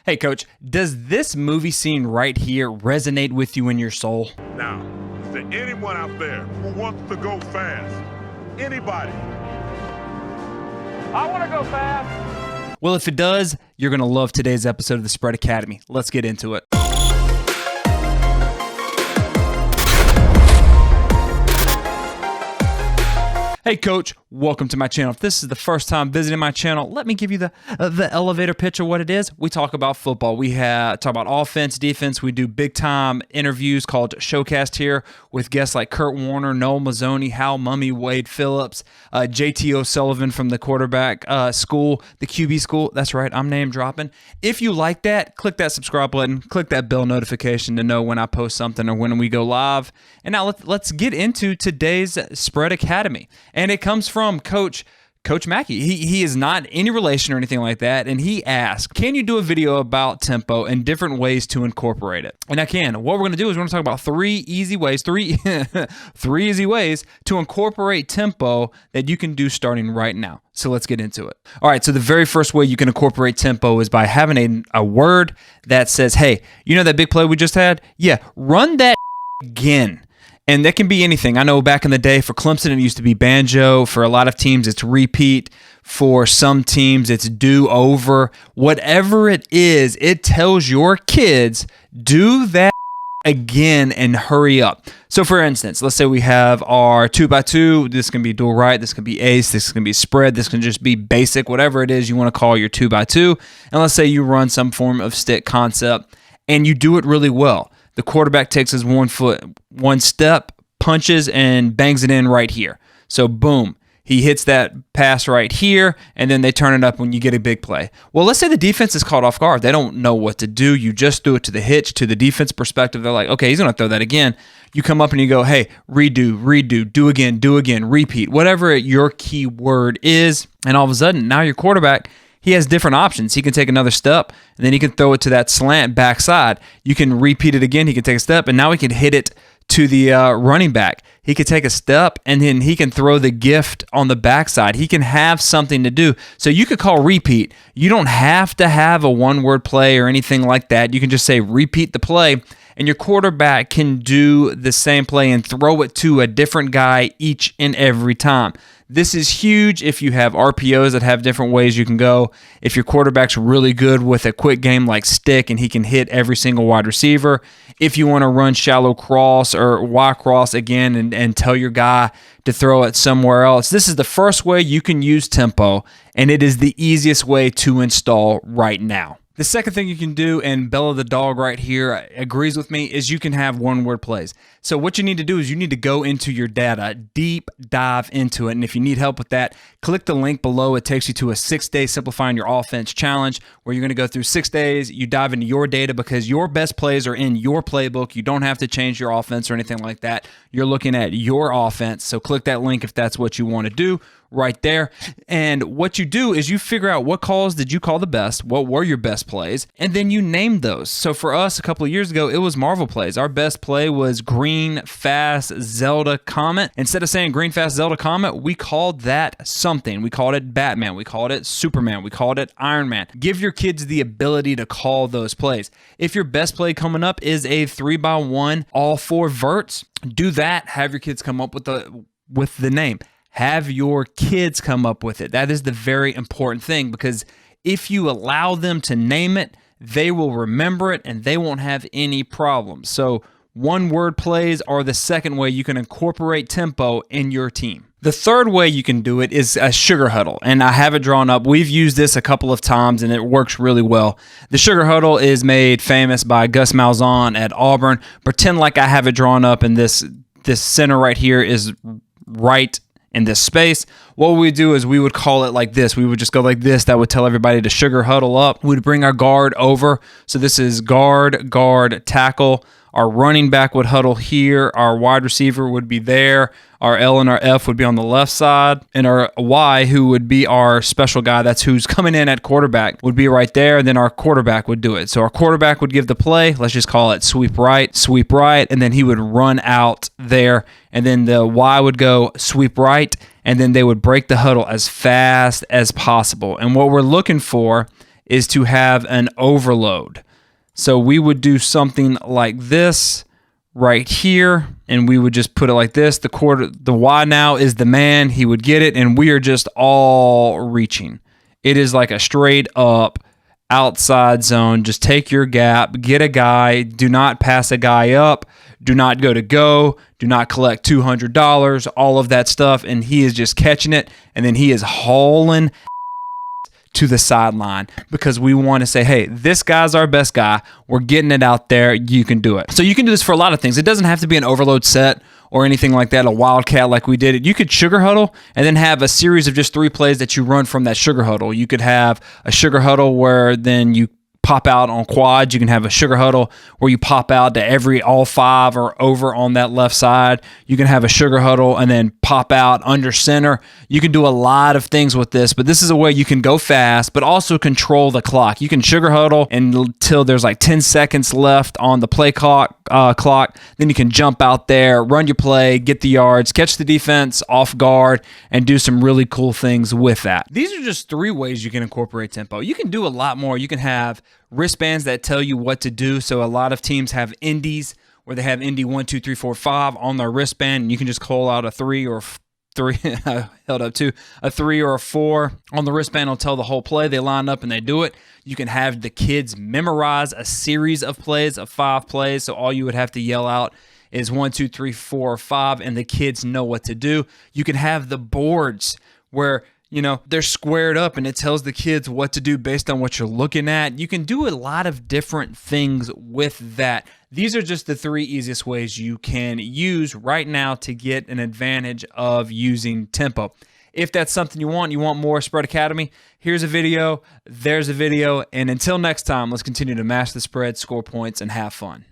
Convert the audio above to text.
Hey, Coach, does this movie scene right here resonate with you in your soul? Now, is there anyone out there who wants to go fast? Anybody? I want to go fast. Well, if it does, you're going to love today's episode of the Spread Academy. Let's get into it. Hey, Coach, welcome to my channel. If this is the first time visiting my channel, let me give you the elevator pitch of what it is. We talk about football. We talk about offense, defense. We do big-time interviews called Showcast here with guests like Kurt Warner, Noel Mazzoni, Hal Mummy, Wade Phillips, JT O'Sullivan from the quarterback school, the QB school. That's right, I'm name dropping. If you like that, click that subscribe button, click that bell notification to know when I post something or when we go live. And now let's get into today's Spread Academy. And it comes from Coach McKie. He is not any relation or anything like that. And he asked, can you do a video about tempo and different ways to incorporate it? And I can. What we're going to do is we're going to talk about three easy ways to incorporate tempo that you can do starting right now. So let's get into it. All right, so the very first way you can incorporate tempo is by having a word that says, hey, you know that big play we just had? Yeah, run that again. And that can be anything. I know back in the day for Clemson, it used to be banjo. For a lot of teams, it's repeat. For some teams, it's do over. Whatever it is, it tells your kids, do that again and hurry up. So for instance, let's say we have our 2x2. This can be dual right. This can be ace. This can be spread. This can just be basic, whatever it is you want to call your 2x2. And let's say you run some form of stick concept and you do it really well. The quarterback takes his 1 foot, 1 step, punches, and bangs it in right here. So boom, he hits that pass right here, and then they turn it up when you get a big play. Well, let's say the defense is caught off guard. They don't know what to do. You just do it to the hitch, to the defense perspective. They're like, okay, he's going to throw that again. You come up and you go, hey, redo, do again, repeat, whatever your key word is. And all of a sudden, now your quarterback, he has different options. He can take another step, and then he can throw it to that slant backside. You can repeat it again. He can take a step, and now he can hit it to the running back. He can take a step, and then he can throw the gift on the backside. He can have something to do. So you could call repeat. You don't have to have a one-word play or anything like that. You can just say repeat the play, and your quarterback can do the same play and throw it to a different guy each and every time. This is huge if you have RPOs that have different ways you can go. If your quarterback's really good with a quick game like stick and he can hit every single wide receiver. If you want to run shallow cross or Y cross again and tell your guy to throw it somewhere else. This is the first way you can use tempo, and it is the easiest way to install right now. The second thing you can do, and Bella the dog right here agrees with me, is you can have one-word plays. So what you need to do is you need to go into your data, deep dive into it. And if you need help with that, click the link below. It takes you to a 6-day Simplifying Your Offense challenge where you're going to go through 6 days. You dive into your data because your best plays are in your playbook. You don't have to change your offense or anything like that. You're looking at your offense. So click that link if that's what you want to do right there. And what you do is you figure out what calls did you call the best, what were your best plays, and then you name those. So for us a couple of years ago, it was Marvel plays. Our best play was Green Fast Zelda Comet. Instead of saying Green Fast Zelda Comet, we called that something. We called it Batman. We called it Superman. We called it Iron Man. Give your kids the ability to call those plays. If your best play coming up is a 3x1, all 4 verts, do that. Have your kids come up with the name. Have your kids come up with it. That is the very important thing, because if you allow them to name it, they will remember it and they won't have any problems. So one-word plays are the second way you can incorporate tempo in your team. The third way you can do it is a sugar huddle, and I have it drawn up. We've used this a couple of times, and it works really well. The sugar huddle is made famous by Gus Malzahn at Auburn. Pretend like I have it drawn up, and this center right here is right in this space. What we do is we would call it like this. We would just go like this. That would tell everybody to sugar huddle up. We'd bring our guard over. So this is guard, tackle. Our running back would huddle here. Our wide receiver would be there. Our L and our F would be on the left side. And our Y, who would be our special guy, that's who's coming in at quarterback, would be right there. And then our quarterback would do it. So our quarterback would give the play. Let's just call it sweep right. And then he would run out there. And then the Y would go sweep right. And then they would break the huddle as fast as possible. And what we're looking for is to have an overload. So we would do something like this right here, and we would just put it like this. The Y now is the man. He would get it, and we are just all reaching. It is like a straight up outside zone. Just take your gap, get a guy. Do not pass a guy up. Do not go. Do not collect $200, all of that stuff. And he is just catching it, and then he is hauling to the sideline because we want to say, hey, this guy's our best guy. We're getting it out there. You can do it. So you can do this for a lot of things. It doesn't have to be an overload set or anything like that, a wildcat like we did it. You could sugar huddle and then have a series of just 3 plays that you run from that sugar huddle. You could have a sugar huddle where then you pop out on quads. You can have a sugar huddle where you pop out to all 5 or over on that left side. You can have a sugar huddle and then pop out under center. You can do a lot of things with this, but this is a way you can go fast, but also control the clock. You can sugar huddle until there's like 10 seconds left on the play clock. Then you can jump out there, run your play, get the yards, catch the defense off guard, and do some really cool things with that. These are just 3 ways you can incorporate tempo. You can do a lot more. You can have wristbands that tell you what to do. So a lot of teams have indies where they have Indy 1, 2, 3, 4, 5 on their wristband, and you can just call out a 3 or 3. Held up to a 3 or a 4 on the wristband. Will tell the whole play. They line up and they do it. You can have the kids memorize a series of plays of 5 plays. So all you would have to yell out is 1, 2, 3, 4, 5, and the kids know what to do. You can have the boards where they're squared up and it tells the kids what to do based on what you're looking at. You can do a lot of different things with that. These are just the 3 easiest ways you can use right now to get an advantage of using tempo. If that's something you want more Spread Academy, here's a video, there's a video, and until next time, let's continue to master the spread, score points, and have fun.